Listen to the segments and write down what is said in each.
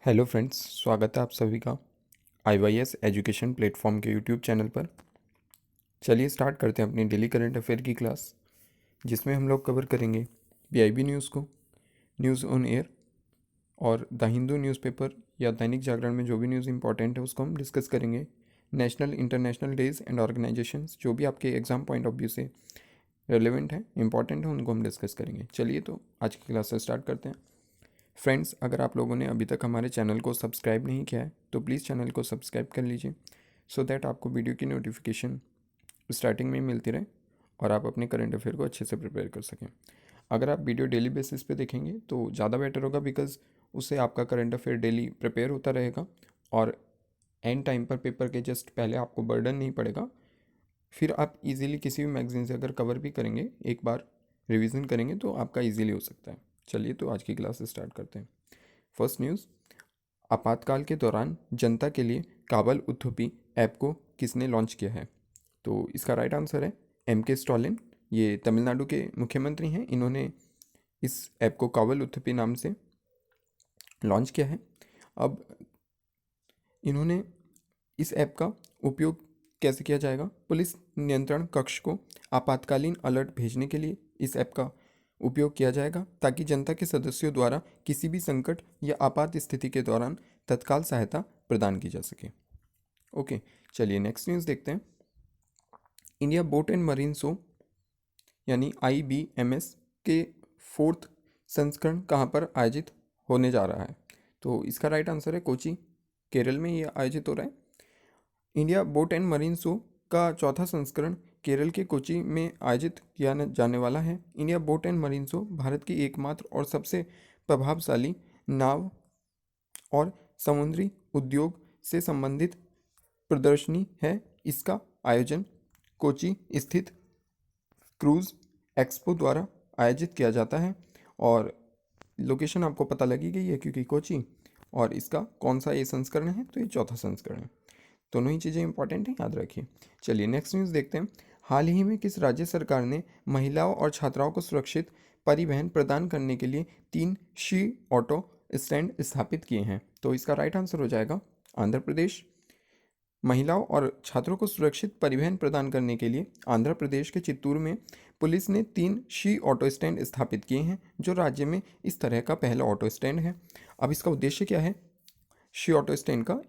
Hello friends, स्वागत है आप सभी का IYS एजुकेशन प्लेटफॉर्म के यूट्यूब चैनल पर। चलिए स्टार्ट करते हैं अपनी डेली करंट अफेयर की क्लास, जिसमें हम लोग कवर करेंगे PIB न्यूज़ को, न्यूज़ ऑन एयर और द हिंदू न्यूज़पेपर या दैनिक जागरण में जो भी न्यूज़ इंपॉर्टेंट है उसको हम डिस्कस करेंगे। National international days and organisations जो भी आपके एग्ज़ाम पॉइंट ऑफ व्यू से रेलिवेंट है, इंपॉर्टेंट है, उनको हम डिस्कस करेंगे। चलिए तो आज की क्लास से स्टार्ट करते हैं। फ्रेंड्स, अगर आप लोगों ने अभी तक हमारे चैनल को सब्सक्राइब नहीं किया है तो प्लीज़ चैनल को सब्सक्राइब कर लीजिए, सो दैट आपको वीडियो की नोटिफिकेशन स्टार्टिंग में ही मिलती रहे और आप अपने करंट अफेयर को अच्छे से प्रिपेयर कर सकें। अगर आप वीडियो डेली बेसिस पे देखेंगे तो ज़्यादा बेटर होगा, बिकॉज उससे आपका करंट अफेयर डेली प्रिपेयर होता रहेगा और एंड टाइम पर पेपर के जस्ट पहले आपको बर्डन नहीं पड़ेगा। फिर आप इजीली किसी भी मैगजीन से अगर कवर भी करेंगे, एक बार रिवीजन करेंगे तो आपका इजीली हो सकता है। चलिए तो आज की क्लास स्टार्ट करते हैं। फर्स्ट न्यूज़, आपातकाल के दौरान जनता के लिए काबल उत्थुपी ऐप को किसने लॉन्च किया है? तो इसका राइट आंसर है MK स्टॉलिन। ये तमिलनाडु के मुख्यमंत्री हैं। इन्होंने इस ऐप को काबल उत्थुपी नाम से लॉन्च किया है। अब इन्होंने इस ऐप का उपयोग कैसे किया जाएगा? पुलिस नियंत्रण कक्ष को आपातकालीन अलर्ट भेजने के लिए इस ऐप का उपयोग किया जाएगा, ताकि जनता के सदस्यों द्वारा किसी भी संकट या आपात स्थिति के दौरान तत्काल सहायता प्रदान की जा सके। ओके, चलिए नेक्स्ट न्यूज़ देखते हैं। India boat and marine show यानी IBMS के 4th संस्करण कहाँ पर आयोजित होने जा रहा है? तो इसका राइट आंसर है कोची, केरल में ये आयोजित हो रहा है। India boat and marine show का 4था संस्करण केरल के कोची में आयोजित किया जाने वाला है। India boat and marine show Bharat की एकमात्र और सबसे प्रभावशाली नाव और समुद्री उद्योग से संबंधित प्रदर्शनी है। इसका आयोजन कोची स्थित क्रूज एक्सपो द्वारा आयोजित किया जाता है और लोकेशन आपको पता लगी गई है क्योंकि कोची, और इसका कौन सा ये संस्करण है? तो ये 4था संस्करण है। दोनों ही चीज़ें इंपॉर्टेंट हैं, याद रखिए। चलिए नेक्स्ट न्यूज़ देखते हैं। हाल ही में किस राज्य सरकार ने महिलाओं और छात्राओं को सुरक्षित परिवहन प्रदान करने के लिए 3 शी ऑटो स्टैंड स्थापित किए हैं? तो इसका राइट आंसर हो जाएगा आंध्र प्रदेश। महिलाओं और छात्रों को सुरक्षित परिवहन प्रदान करने के लिए आंध्र प्रदेश के चित्तूर में पुलिस ने 3 शी ऑटो स्टैंड स्थापित किए हैं, जो राज्य में इस तरह का पहला ऑटो स्टैंड है। अब इसका उद्देश्य क्या है शी ऑटो स्टैंड का?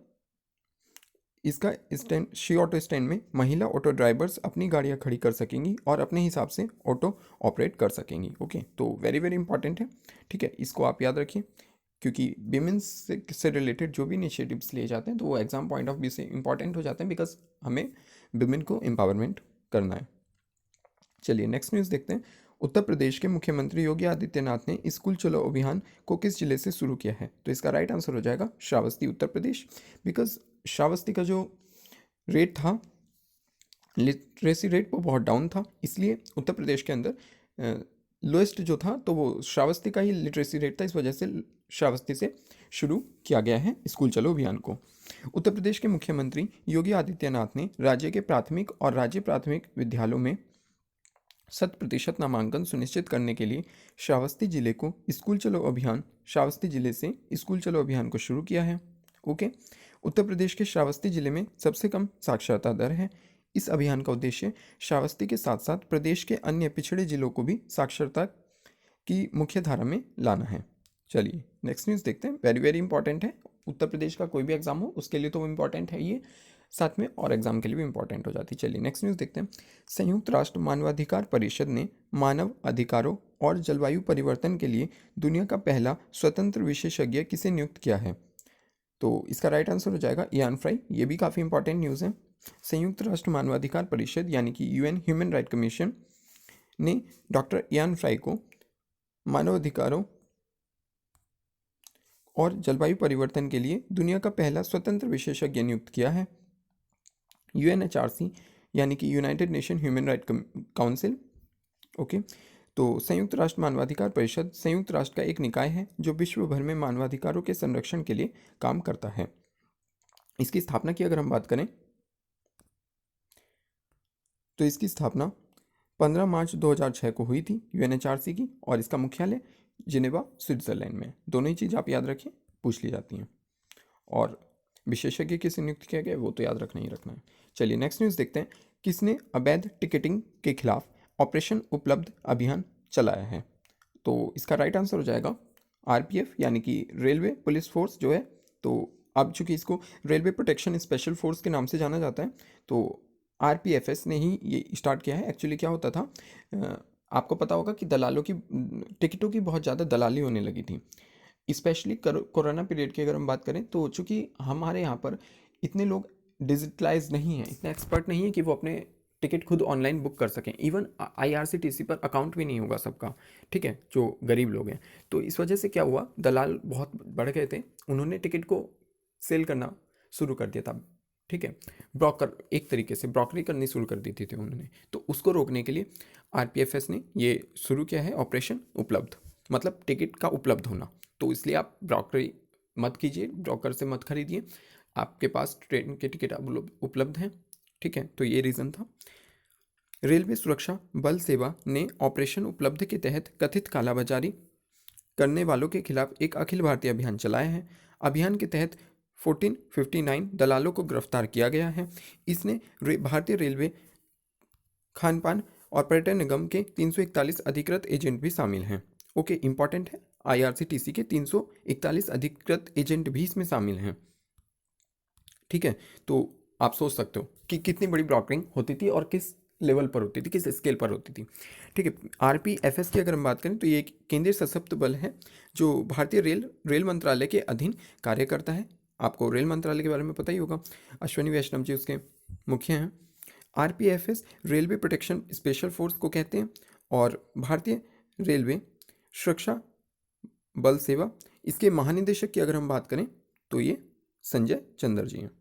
इसका स्टैंड, शी ऑटो स्टैंड में महिला ऑटो ड्राइवर्स अपनी गाड़ियां खड़ी कर सकेंगी और अपने हिसाब से ऑटो ऑपरेट कर सकेंगी। ओके, तो वेरी वेरी इंपॉर्टेंट है। ठीक है, इसको आप याद रखिए, क्योंकि विमेंस से रिलेटेड जो भी इनिशिएटिव्स लिए जाते हैं तो वो एग्जाम पॉइंट ऑफ व्यू से इंपॉर्टेंट हो जाते हैं, बिकॉज हमें विमेन को एम्पावरमेंट करना है। चलिए नेक्स्ट न्यूज़ देखते हैं। उत्तर प्रदेश के मुख्यमंत्री योगी आदित्यनाथ ने स्कूल चलो अभियान को किस जिले से शुरू किया है? तो इसका राइट आंसर हो जाएगा श्रावस्ती, उत्तर प्रदेश। बिकॉज श्रावस्ती का जो रेट था, लिटरेसी रेट, वो बहुत डाउन था, इसलिए उत्तर प्रदेश के अंदर लोएस्ट जो था तो वो श्रावस्ती का ही लिटरेसी रेट था। इस वजह से श्रावस्ती से शुरू किया गया है स्कूल चलो अभियान को। उत्तर प्रदेश के मुख्यमंत्री योगी आदित्यनाथ ने राज्य के प्राथमिक और राज्य प्राथमिक विद्यालयों में 100% नामांकन सुनिश्चित करने के लिए श्रावस्ती जिले को स्कूल चलो अभियान, श्रावस्ती जिले से स्कूल चलो अभियान को शुरू किया है। ओके, उत्तर प्रदेश के श्रावस्ती जिले में सबसे कम साक्षरता दर है। इस अभियान का उद्देश्य श्रावस्ती के साथ साथ प्रदेश के अन्य पिछड़े जिलों को भी साक्षरता की मुख्य धारा में लाना है। चलिए नेक्स्ट न्यूज़ देखते हैं। वेरी वेरी इंपॉर्टेंट है, उत्तर प्रदेश का कोई भी एग्जाम हो उसके लिए तो इम्पॉर्टेंट है ये, साथ में और एग्जाम के लिए भी इंपॉर्टेंट हो जाती है। चलिए नेक्स्ट न्यूज़ देखते हैं। संयुक्त राष्ट्र मानवाधिकार परिषद ने मानव अधिकारों और जलवायु परिवर्तन के लिए दुनिया का पहला स्वतंत्र विशेषज्ञ किसे नियुक्त किया है? तो इसका राइट आंसर हो जाएगा इयान फ्राई। ये भी काफ़ी इंपॉर्टेंट न्यूज़ है। संयुक्त राष्ट्र मानवाधिकार परिषद यानी कि UN ह्यूमन राइट कमीशन ने डॉक्टर इयान फ्राई को मानवाधिकारों और जलवायु परिवर्तन के लिए दुनिया का पहला स्वतंत्र विशेषज्ञ नियुक्त किया है। UNHRC यानी कि United nation human right council. Okay, तो संयुक्त राष्ट्र मानवाधिकार परिषद संयुक्त राष्ट्र का एक निकाय है जो विश्व भर में मानवाधिकारों के संरक्षण के लिए काम करता है। इसकी स्थापना की अगर हम बात करें तो इसकी स्थापना 15 मार्च 2006 को हुई थी UNHRC की, और इसका मुख्यालय जिनेवा, स्विट्जरलैंड में। दोनों ही चीज़ आप याद रखिए, पूछ ली जाती हैं। और विशेषज्ञ किसे नियुक्त किया गया वो तो याद रखना ही रखना है। चलिए नेक्स्ट न्यूज़ देखते हैं। किसने अवैध टिकटिंग के खिलाफ ऑपरेशन उपलब्ध अभियान चलाया है? तो इसका राइट आंसर हो जाएगा आरपीएफ यानी कि रेलवे पुलिस फोर्स जो है। तो अब चूंकि इसको रेलवे प्रोटेक्शन स्पेशल फोर्स के नाम से जाना जाता है, तो आरपीएफएस ने ही ये स्टार्ट किया है। एक्चुअली क्या होता था, आपको पता होगा कि दलालों की टिकटों की बहुत ज़्यादा दलाली होने लगी थी, स्पेशली कोरोना पीरियड की अगर हम बात करें। तो चूंकि हमारे यहाँ पर इतने लोग डिजिटलाइज नहीं हैं, इतने एक्सपर्ट नहीं है कि वो अपने टिकट खुद ऑनलाइन बुक कर सकें। इवन आईआरसीटीसी पर अकाउंट भी नहीं होगा सबका, ठीक है, जो गरीब लोग हैं। तो इस वजह से क्या हुआ, दलाल बहुत बढ़ गए थे, उन्होंने टिकट को सेल करना शुरू कर दिया था, ठीक है। ब्रोकर, एक तरीके से ब्रोकरी करनी शुरू कर दी थी उन्होंने। तो उसको रोकने के लिए आरपीएफएस ने ये शुरू किया है ऑपरेशन उपलब्ध, मतलब टिकट का उपलब्ध होना। तो इसलिए आप ब्रोकरी मत कीजिए, ब्रोकर से मत खरीदिए, आपके पास ट्रेन के टिकट उपलब्ध हैं, ठीक है। तो ये रीज़न था। रेलवे सुरक्षा बल सेवा ने ऑपरेशन उपलब्ध के तहत कथित कालाबाजारी करने वालों के खिलाफ एक अखिल भारतीय अभियान चलाया है। अभियान के तहत 1459 दलालों को गिरफ्तार किया गया है। इसने भारतीय रेलवे, खान पान और पर्यटन निगम के 341 अधिकृत एजेंट भी शामिल हैं। ओके, इंपॉर्टेंट है, आईआरसीटीसी के 341 अधिकृत एजेंट भी इसमें शामिल हैं, ठीक है। तो आप सोच सकते हो कि कितनी बड़ी ब्रोकरिंग होती थी और किस लेवल पर होती थी, किस स्केल पर होती थी, ठीक है। आरपीएफएस की अगर हम बात करें तो ये एक केंद्रीय सशस्त्र बल है जो भारतीय रेल मंत्रालय के अधीन कार्य करता है। आपको रेल मंत्रालय के बारे में पता ही होगा, अश्विनी वैष्णव जी उसके मुखिया हैं। आरपीएफएस रेलवे प्रोटेक्शन स्पेशल फोर्स को कहते हैं, और भारतीय रेलवे सुरक्षा बल सेवा, इसके महानिदेशक की अगर हम बात करें तो ये संजय चंद्र जी हैं।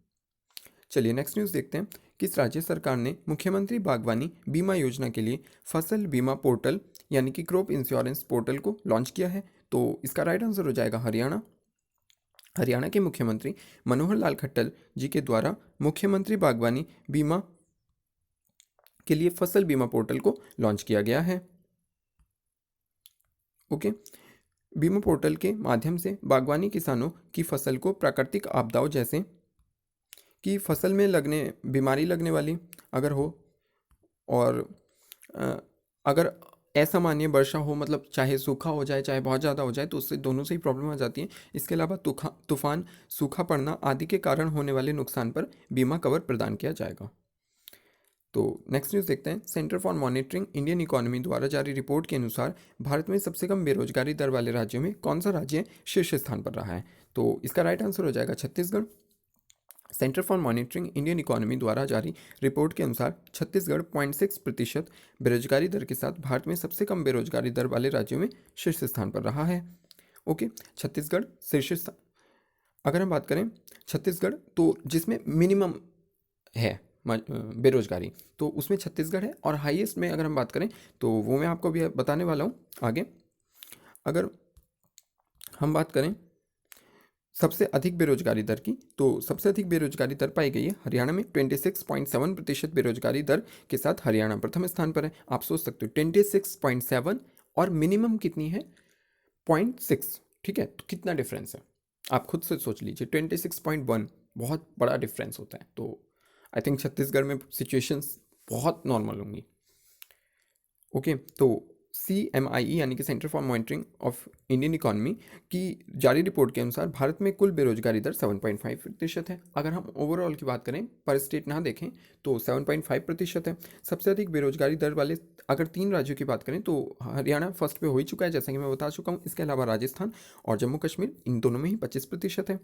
चलिए नेक्स्ट न्यूज़ देखते हैं। किस राज्य सरकार ने मुख्यमंत्री बागवानी बीमा योजना के लिए फसल बीमा पोर्टल यानी कि क्रॉप इंश्योरेंस पोर्टल को लॉन्च किया है? तो इसका राइट आंसर हो जाएगा हरियाणा। हरियाणा के मुख्यमंत्री मनोहर लाल खट्टर जी के द्वारा मुख्यमंत्री बागवानी बीमा के लिए फसल बीमा पोर्टल को लॉन्च किया गया है। ओके, बीमा पोर्टल के माध्यम से बागवानी किसानों की फसल को प्राकृतिक आपदाओं जैसे कि फसल में बीमारी लगने वाली अगर हो, और अगर असामान्य वर्षा हो, मतलब चाहे सूखा हो जाए चाहे बहुत ज़्यादा हो जाए, तो उससे दोनों से ही प्रॉब्लम आ जाती है। इसके अलावा तूफान, सूखा पड़ना आदि के कारण होने वाले नुकसान पर बीमा कवर प्रदान किया जाएगा। तो नेक्स्ट न्यूज़ देखते हैं। Centre for monitoring Indian economy द्वारा जारी रिपोर्ट के अनुसार भारत में सबसे कम बेरोजगारी दर वाले राज्यों में कौन सा राज्य शीर्ष स्थान पर रहा है? तो इसका राइट आंसर हो जाएगा Chhattisgarh. Centre for monitoring Indian economy द्वारा जारी रिपोर्ट के अनुसार छत्तीसगढ़ 0.6% बेरोजगारी दर के साथ भारत में सबसे कम बेरोजगारी दर वाले राज्यों में शीर्ष स्थान पर रहा है। ओके, छत्तीसगढ़ शीर्ष स्थान। अगर हम बात करें छत्तीसगढ़, तो जिसमें मिनिमम है बेरोजगारी, तो उसमें छत्तीसगढ़ है। और हाईएस्ट में अगर हम बात करें तो वो मैं आपको भी बताने वाला हूँ आगे। अगर हम बात करें सबसे अधिक बेरोजगारी दर की, तो सबसे अधिक बेरोजगारी दर पाई गई है हरियाणा में। 26.7% बेरोजगारी दर के साथ हरियाणा प्रथम स्थान पर है। आप सोच सकते हो 26.7 और मिनिमम कितनी है 0.6, ठीक है। तो कितना डिफरेंस है आप खुद से सोच लीजिए। 26.1 बहुत बड़ा डिफरेंस होता है। तो आई थिंक छत्तीसगढ़ में सिचुएशंस बहुत नॉर्मल होंगी। ओके, तो CMIE यानी कि centre for monitoring of Indian economy की जारी रिपोर्ट के अनुसार भारत में कुल बेरोजगारी दर 7.5% है। अगर हम ओवरऑल की बात करें, पर स्टेट ना देखें, तो 7.5% है। सबसे अधिक बेरोजगारी दर वाले अगर 3 राज्यों की बात करें तो हरियाणा फर्स्ट पे हो ही चुका है, जैसा कि मैं बता चुका हूँ। इसके अलावा राजस्थान और जम्मू कश्मीर, इन दोनों में ही 25% है।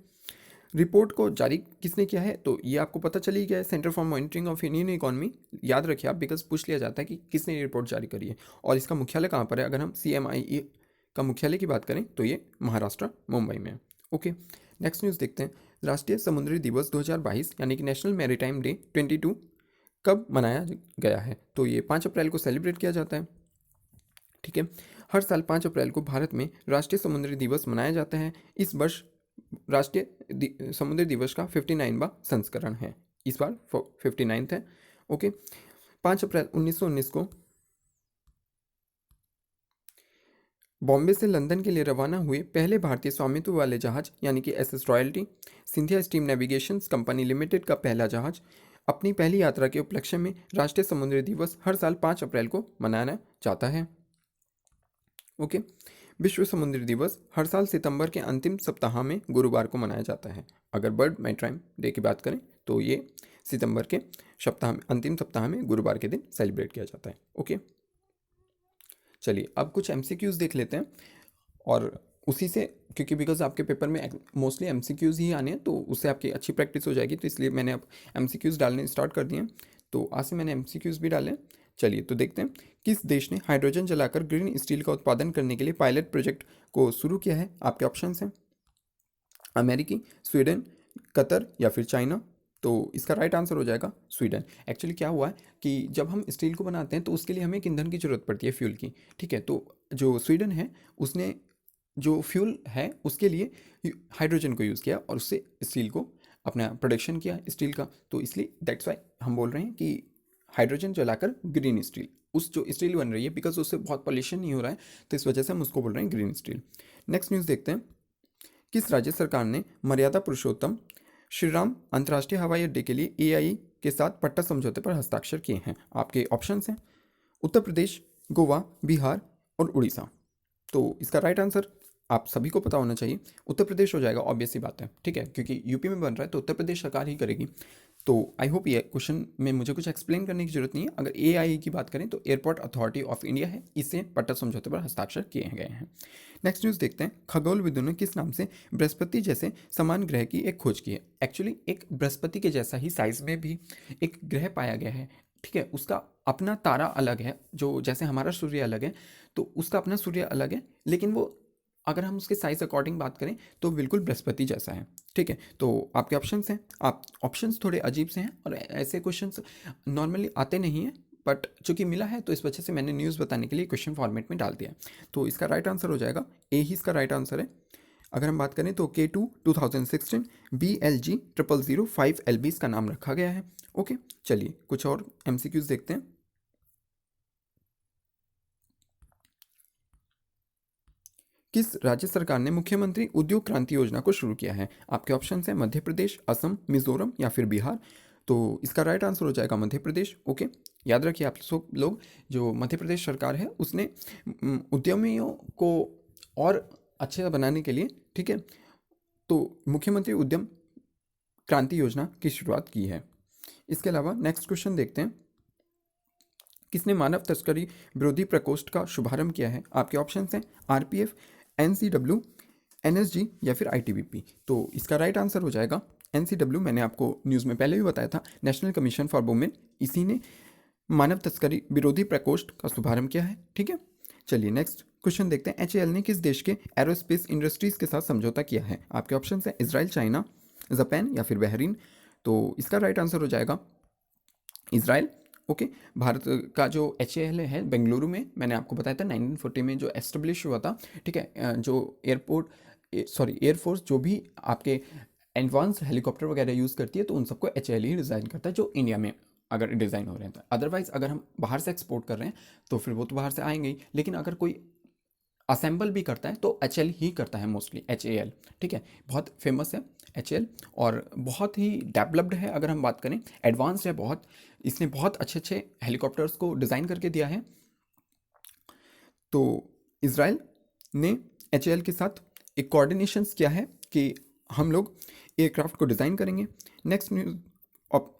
रिपोर्ट को जारी किसने किया है? तो ये आपको पता चल ही गया है, centre for monitoring of Indian economy. याद रखिए आप, बिकॉज पूछ लिया जाता है कि किसने ये रिपोर्ट जारी करी है और इसका मुख्यालय कहाँ पर है। अगर हम CMIE का मुख्यालय की बात करें तो ये महाराष्ट्र, मुंबई में है। ओके, नेक्स्ट न्यूज़ देखते हैं। राष्ट्रीय समुद्री दिवस 2022 यानी कि नेशनल मैरीटाइम डे 22 कब मनाया गया है? तो ये 5 अप्रैल को सेलिब्रेट किया जाता है, ठीक है। हर साल 5 अप्रैल को भारत में राष्ट्रीय समुद्री दिवस मनाया जाता है। इस वर्ष राष्ट्रीय समुद्री दिवस का 59वां संस्करण है। इस बार 59th है। ओके, 5 अप्रैल 1919 को बॉम्बे से लंदन के लिए रवाना हुए पहले भारतीय स्वामित्व वाले जहाज यानी कि SS royalty Scindia steam navigation company limited का पहला जहाज अपनी पहली यात्रा के उपलक्ष्य में राष्ट्रीय समुद्री दिवस हर साल 5 अप्रैल को मनाया जाता है। ओके। विश्व समुद्री दिवस हर साल सितंबर के अंतिम सप्ताह में गुरुवार को मनाया जाता है। अगर बर्ड मैरीटाइम डे की बात करें तो ये सितंबर के सप्ताह में अंतिम सप्ताह में गुरुवार के दिन सेलिब्रेट किया जाता है। ओके, चलिए अब कुछ एमसीक्यूज़ देख लेते हैं और उसी से, क्योंकि बिकॉज आपके पेपर में मोस्टली एमसीक्यूज़ ही आने हैं तो उससे आपकी अच्छी प्रैक्टिस हो जाएगी, तो इसलिए मैंने अब एमसीक्यूज़ डालने स्टार्ट कर दिए हैं। तो आज से मैंने एमसीक्यूज़ भी डाले हैं। चलिए तो देखते हैं, किस देश ने हाइड्रोजन जलाकर ग्रीन स्टील का उत्पादन करने के लिए पायलट प्रोजेक्ट को शुरू किया है? आपके ऑप्शंस हैं अमेरिकी, स्वीडन, कतर या फिर चाइना। तो इसका राइट आंसर हो जाएगा स्वीडन। एक्चुअली क्या हुआ है कि जब हम स्टील को बनाते हैं तो उसके लिए हमें एक ईंधन की ज़रूरत पड़ती है, फ्यूल की। ठीक है, तो जो स्वीडन है उसने जो फ्यूल है उसके लिए हाइड्रोजन को यूज़ किया और उससे स्टील को अपना प्रोडक्शन किया स्टील का। तो इसलिए दैट्स वाई हम बोल रहे हैं कि हाइड्रोजन जलाकर ग्रीन स्टील, उस जो स्टील बन रही है बिकॉज उससे बहुत पॉल्यूशन नहीं हो रहा है, तो इस वजह से हम उसको बोल रहे हैं ग्रीन स्टील। नेक्स्ट न्यूज़ देखते हैं, किस राज्य सरकार ने मर्यादा पुरुषोत्तम श्रीराम अंतर्राष्ट्रीय हवाई अड्डे के लिए एआई के साथ पट्टा समझौते पर हस्ताक्षर किए हैं? आपके ऑप्शंस हैं उत्तर प्रदेश, गोवा, बिहार और उड़ीसा। तो इसका राइट आंसर आप सभी को पता होना चाहिए, उत्तर प्रदेश हो जाएगा, ऑब्वियस सी बात है। ठीक है, क्योंकि यूपी में बन रहा है तो उत्तर प्रदेश सरकार ही करेगी। तो आई होप ये क्वेश्चन में मुझे कुछ एक्सप्लेन करने की जरूरत नहीं है। अगर एआई की बात करें तो एयरपोर्ट अथॉरिटी ऑफ इंडिया है, इससे पट्टा समझौते पर हस्ताक्षर किए गए हैं। नेक्स्ट न्यूज़ देखते हैं, खगोलविदों ने किस नाम से बृहस्पति जैसे समान ग्रह की एक खोज की है? एक्चुअली एक बृहस्पति के जैसा ही साइज में भी एक ग्रह पाया गया है। ठीक है, उसका अपना तारा अलग है, जो जैसे हमारा सूर्य अलग है तो उसका अपना सूर्य अलग है, लेकिन वो अगर हम उसके साइज अकॉर्डिंग बात करें तो बिल्कुल बृहस्पति जैसा है। ठीक है, तो आपके ऑप्शंस हैं, आप ऑप्शंस थोड़े अजीब से हैं और ऐसे क्वेश्चंस नॉर्मली आते नहीं हैं, बट चूंकि मिला है तो इस वजह से मैंने न्यूज़ बताने के लिए क्वेश्चन फॉर्मेट में डाल दिया है। तो इसका राइट आंसर हो जाएगा ए ही इसका राइट आंसर है। अगर हम बात करें तो K2 2016 BLG 0005LB इसका नाम रखा गया है। ओके, चलिए कुछ और MCQs देखते हैं। किस राज्य सरकार ने मुख्यमंत्री उद्योग क्रांति योजना को शुरू किया है? आपके ऑप्शन हैं मध्य प्रदेश, असम, मिजोरम या फिर बिहार। तो इसका राइट आंसर हो जाएगा मध्य प्रदेश। ओके, याद रखिए आप सब लोग, जो मध्य प्रदेश सरकार है उसने उद्यमियों को और अच्छे से बनाने के लिए, ठीक है, तो मुख्यमंत्री उद्यम क्रांति योजना की शुरुआत की है। इसके अलावा नेक्स्ट क्वेश्चन देखते हैं, किसने मानव तस्करी विरोधी प्रकोष्ठ का शुभारंभ किया है? आपके ऑप्शंस हैं आरपीएफ, एनसीडब्ल्यू, एनएसजी या फिर आईटीबीपी। तो इसका राइट आंसर हो जाएगा एनसीडब्ल्यू। मैंने आपको न्यूज़ में पहले भी बताया था, नेशनल कमीशन फॉर वुमेन, इसी ने मानव तस्करी विरोधी प्रकोष्ठ का शुभारंभ किया है। ठीक है, चलिए नेक्स्ट क्वेश्चन देखते हैं, एचएएल ने किस देश के एरोस्पेस इंडस्ट्रीज के साथ समझौता किया है? आपके ऑप्शन हैं इसराइल, चाइना, जापान या फिर बहरीन। तो इसका राइट आंसर हो जाएगा इसराइल। ओके, भारत का जो एचएएल है बेंगलुरु में, मैंने आपको बताया था 1940 में जो एस्टेब्लिश हुआ था। ठीक है, जो एयरफोर्स जो भी आपके एडवांस हेलीकॉप्टर वगैरह यूज़ करती है तो उन सबको एचएएल ही डिज़ाइन करता है, जो इंडिया में अगर डिज़ाइन हो रहे हैं तो। अदरवाइज़ अगर हम बाहर से एक्सपोर्ट कर रहे हैं तो फिर वो तो बाहर से आएंगे ही, लेकिन अगर कोई असेंबल भी करता है तो एचएल ही करता है मोस्टली, एचएएल। ठीक है, बहुत फेमस है एचएल और बहुत ही डेवलप्ड है। अगर हम बात करें एडवांस्ड है बहुत, इसने बहुत अच्छे अच्छे हेलीकॉप्टर्स को डिज़ाइन करके दिया है। तो इसराइल ने एचएएल के साथ एक कोऑर्डिनेशंस किया है कि हम लोग एयरक्राफ्ट को डिज़ाइन करेंगे। नेक्स्ट न्यूज़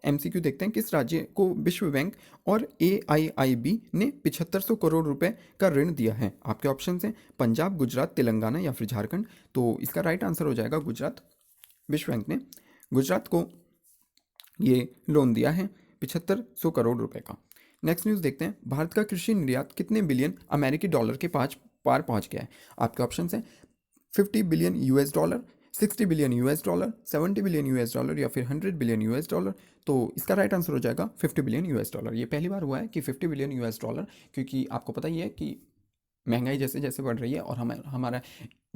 एमसीक्यू देखते हैं, किस राज्य को विश्व बैंक और एआईआईबी ने 7500 करोड़ रुपए का ऋण दिया है? आपके ऑप्शन हैं पंजाब, गुजरात, तेलंगाना या फिर झारखंड। तो इसका राइट आंसर हो जाएगा गुजरात। विश्व बैंक ने गुजरात को ये लोन दिया है 7500 करोड़ रुपए का। नेक्स्ट न्यूज़ देखते हैं, भारत का कृषि निर्यात कितने बिलियन अमेरिकी डॉलर के पार पहुंच गया है? आपके ऑप्शन हैं 50 billion US dollar, 60 billion US dollar, 70 billion US dollar या फिर 100 बिलियन यूएस डॉलर। तो इसका राइट आंसर हो जाएगा 50 बिलियन यूएस डॉलर। ये पहली बार हुआ है कि 50 बिलियन यूएस डॉलर, क्योंकि आपको पता ही है कि महंगाई जैसे जैसे बढ़ रही है और हमारा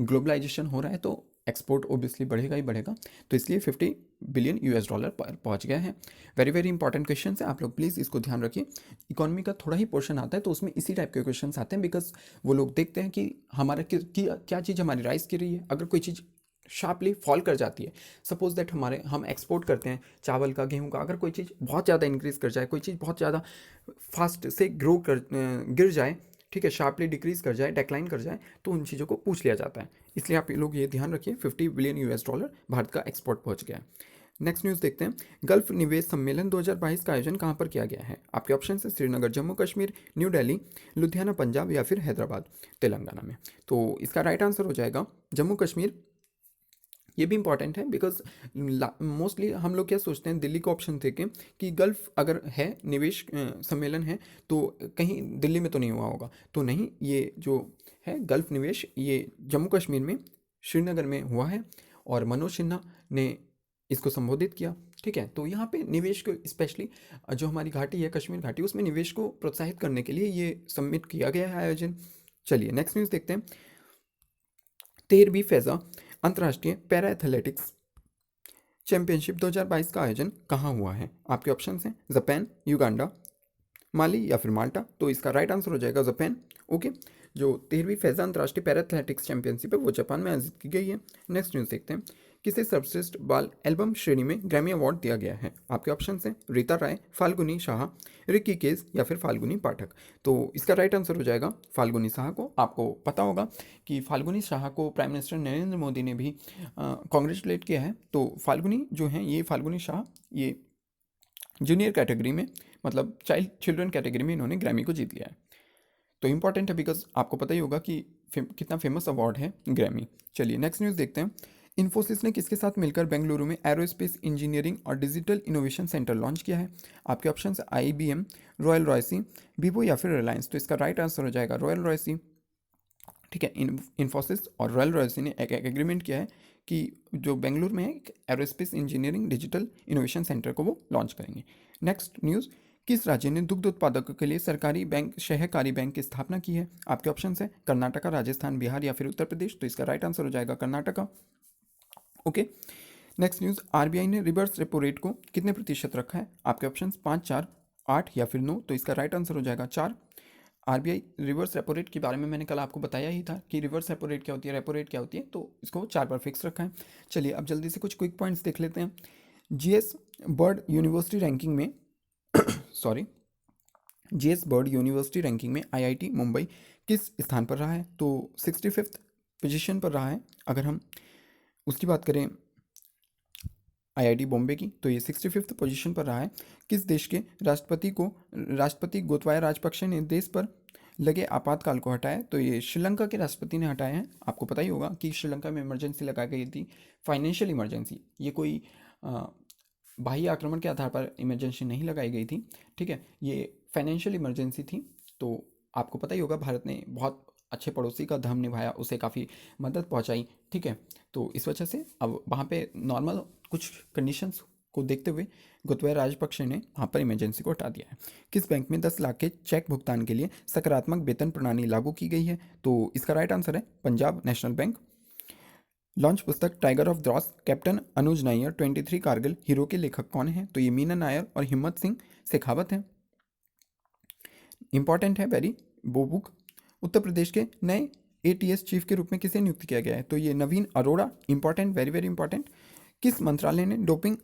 ग्लोबलाइजेशन हो रहा है, तो एक्सपोर्ट ओबियसली बढ़ेगा ही बढ़ेगा, तो इसलिए 50 बिलियन यूएस डॉलर पर पहुंच गया है। वेरी वेरी इंपॉर्टेंट क्वेश्चन है, आप लोग प्लीज़ इसको ध्यान रखिए। इकोनॉमी का थोड़ा ही पोर्शन आता है तो उसमें इसी टाइप के क्वेश्चन आते हैं, बिकॉज वो लोग देखते हैं कि हमारा क्या चीज़ हमारी राइज कर रही है। अगर कोई चीज़ शार्पली फॉल कर जाती है, सपोज दैट हम एक्सपोर्ट करते हैं चावल का, गेहूं का, अगर कोई चीज़ बहुत ज़्यादा इंक्रीज़ कर जाए, कोई चीज़ बहुत ज़्यादा फास्ट से ग्रो कर गिर जाए, ठीक है, शार्पली डिक्रीज कर जाए, डेक्लाइन कर जाए, तो उन चीज़ों को पूछ लिया जाता है। इसलिए आप लोग ये ध्यान रखिए, 50 बिलियन यूएस डॉलर भारत का एक्सपोर्ट पहुंच गया है। नेक्स्ट न्यूज़ देखते हैं, गल्फ निवेश सम्मेलन 2022 का आयोजन कहाँ पर किया गया है। आपके ऑप्शन है श्रीनगर जम्मू कश्मीर, न्यू दिल्ली, लुधियाना पंजाब या फिर हैदराबाद तेलंगाना में। तो इसका राइट आंसर हो जाएगा जम्मू कश्मीर। ये भी इंपॉर्टेंट है बिकॉज मोस्टली हम लोग क्या सोचते हैं, दिल्ली को ऑप्शन थे कि गल्फ अगर है निवेश सम्मेलन है तो कहीं दिल्ली में तो नहीं हुआ होगा, तो नहीं, ये जो है गल्फ निवेश ये जम्मू कश्मीर में श्रीनगर में हुआ है और मनोज सिन्हा ने इसको संबोधित किया। ठीक है, तो यहाँ पे निवेश को स्पेशली जो हमारी घाटी है कश्मीर घाटी, उसमें निवेश को प्रोत्साहित करने के लिए ये सबमिट किया गया है आयोजन। चलिए नेक्स्ट न्यूज़ देखते हैं, 13वीं फैज़ा अंतर्राष्ट्रीय पैरा एथलेटिक्स चैंपियनशिप 2022 का आयोजन कहाँ हुआ है। आपके ऑप्शन हैं जापान, युगांडा, माली या फिर माल्टा। तो इसका राइट आंसर हो जाएगा जापान। ओके, जो 13वीं फैज़ा अंतर्राष्ट्रीय पैरा एथलेटिक्स चैंपियनशिप है वो जापान में आयोजित की गई है। नेक्स्ट न्यूज़ देखते हैं, किसे सर्वश्रेष्ठ बाल एल्बम श्रेणी में ग्रैमी अवार्ड दिया गया है। आपके ऑप्शन हैं रीता राय, फाल्गुनी शाह, रिकी केस या फिर फाल्गुनी पाठक। तो इसका राइट आंसर हो जाएगा फाल्गुनी शाह को। आपको पता होगा कि फाल्गुनी शाह को प्राइम मिनिस्टर नरेंद्र मोदी ने भी कॉन्ग्रेचुलेट किया है। तो फाल्गुनी जो हैं, ये फाल्गुनी शाह, ये जूनियर कैटेगरी में, मतलब चिल्ड्रन कैटेगरी में इन्होंने ग्रैमी को जीत लिया है। तो इंपॉर्टेंट है बिकॉज आपको पता ही होगा कि कितना फेमस अवार्ड है ग्रैमी। चलिए नेक्स्ट न्यूज़ देखते हैं, इन्फोसिस ने किसके साथ मिलकर बेंगलुरु में एरोस्पेस इंजीनियरिंग और डिजिटल इनोवेशन सेंटर लॉन्च किया है। आपके ऑप्शन है IBM, रॉयल रॉयसी, वीवो या फिर रिलायंस। तो इसका राइट आंसर हो जाएगा रॉयल रॉयसी। ठीक है, इन्फोसिस और रॉयल रॉयसी ने एक एग्रीमेंट किया है कि जो बेंगलुरु में है एक aerospace engineering digital innovation centre को वो लॉन्च करेंगे। नेक्स्ट न्यूज़, किस राज्य ने दुग्ध उत्पादकों के लिए सरकारी बैंक सहकारी बैंक की स्थापना की है। आपके ऑप्शन है कर्नाटका, राजस्थान, बिहार या फिर उत्तर प्रदेश। तो इसका राइट आंसर हो जाएगा Karnataka. Okay, next news, RBI ने रिवर्स रेपो रेट को कितने प्रतिशत रखा है। आपके ऑप्शन 5, 4, 8 या फिर 9। तो इसका राइट आंसर हो जाएगा 4। RBI रिवर्स रेपो रेट के बारे में मैंने कल आपको बताया ही था कि रिवर्स रेपो रेट क्या होती है, रेपो रेट क्या होती है, तो इसको 4 पर फिक्स रखा है। चलिए अब जल्दी से कुछ क्विक पॉइंट्स देख लेते हैं। GS बर्ड यूनिवर्सिटी रैंकिंग में sorry GS bird university ranking में IIT मुंबई किस स्थान पर रहा है। तो 65th पोजीशन पर रहा है। अगर हम उसकी बात करें IIT बॉम्बे की, तो ये 65th पोजीशन पर रहा है। किस देश के राष्ट्रपति गोतबाया राजपक्षे ने देश पर लगे आपातकाल को हटाया। तो ये श्रीलंका के राष्ट्रपति ने हटाया है। आपको पता ही होगा कि श्रीलंका में इमरजेंसी लगाई गई थी, फाइनेंशियल इमरजेंसी, ये कोई बाह्य आक्रमण के आधार पर इमरजेंसी नहीं लगाई गई थी। ठीक है, ये फाइनेंशियल इमरजेंसी थी। तो आपको पता ही होगा भारत ने बहुत अच्छे पड़ोसी का धर्म निभाया, उसे काफ़ी मदद पहुंचाई। ठीक है, तो इस वजह से अब वहाँ पे नॉर्मल कुछ कंडीशंस को देखते हुए गोतबाया राजपक्षे ने वहाँ पर इमरजेंसी को हटा दिया है। किस बैंक में 10 लाख के चेक भुगतान के लिए सकारात्मक वेतन प्रणाली लागू की गई है। तो इसका राइट आंसर है पंजाब नेशनल बैंक। लॉन्च पुस्तक Tiger of Dras captain Anuj Nayar 23 Kargil hero के लेखक कौन है। तो ये मीना नायर और हिम्मत सिंह शेखावत हैं। इंपॉर्टेंट है वेरी वो बुक। उत्तर प्रदेश के नए ATS चीफ के रूप में किसे नियुक्त किया गया है। तो ये Naveen Arora. Important, very very important. किस मंत्रालय ने डोपिंग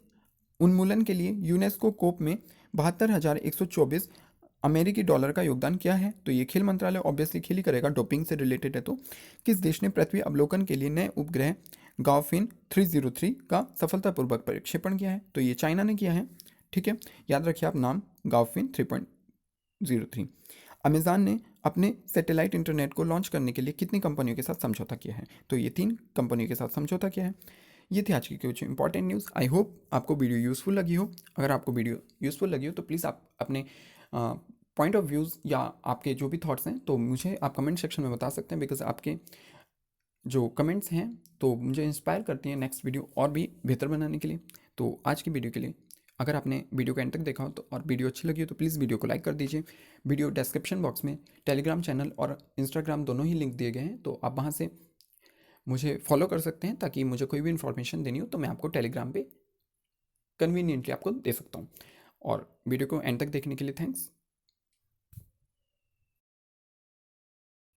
उन्मूलन के लिए यूनेस्को कोप में 72,124 अमेरिकी डॉलर का योगदान किया है। तो ये खेल मंत्रालय ऑब्वियसली खेल ही करेगा, डोपिंग से रिलेटेड है। तो किस देश ने पृथ्वी अवलोकन के लिए नए उपग्रह गाओफिन 303 का सफलतापूर्वक प्रक्षेपण किया है। तो ये चाइना ने किया है। ठीक है, याद रखिए आप नाम, गाओफिन 3.03। अमेज़न ने अपने सैटेलाइट इंटरनेट को लॉन्च करने के लिए कितनी कंपनियों के साथ समझौता किया है। तो ये 3 कंपनियों के साथ समझौता किया है। ये थी आज की कुछ इंपॉर्टेंट न्यूज़। आई होप आपको वीडियो यूज़फुल लगी हो। अगर आपको वीडियो यूज़फुल लगी हो तो प्लीज़ आप अपने पॉइंट ऑफ व्यूज़ या आपके जो भी थॉट्स हैं तो मुझे आप कमेंट सेक्शन में बता सकते हैं, बिकॉज आपके जो कमेंट्स हैं तो मुझे इंस्पायर करती हैं नेक्स्ट वीडियो और भी बेहतर बनाने के लिए। तो आज की वीडियो के लिए, अगर आपने वीडियो को एंड तक देखा हो तो और वीडियो अच्छी लगी हो तो प्लीज़ वीडियो को लाइक कर दीजिए। वीडियो डिस्क्रिप्शन बॉक्स में टेलीग्राम चैनल और इंस्टाग्राम दोनों ही लिंक दिए गए हैं, तो आप वहाँ से मुझे फॉलो कर सकते हैं, ताकि मुझे कोई भी इन्फॉर्मेशन देनी हो तो मैं आपको टेलीग्राम पे कन्वीनियंटली आपको दे सकता हूँ। और वीडियो को एंड तक देखने के लिए थैंक्स।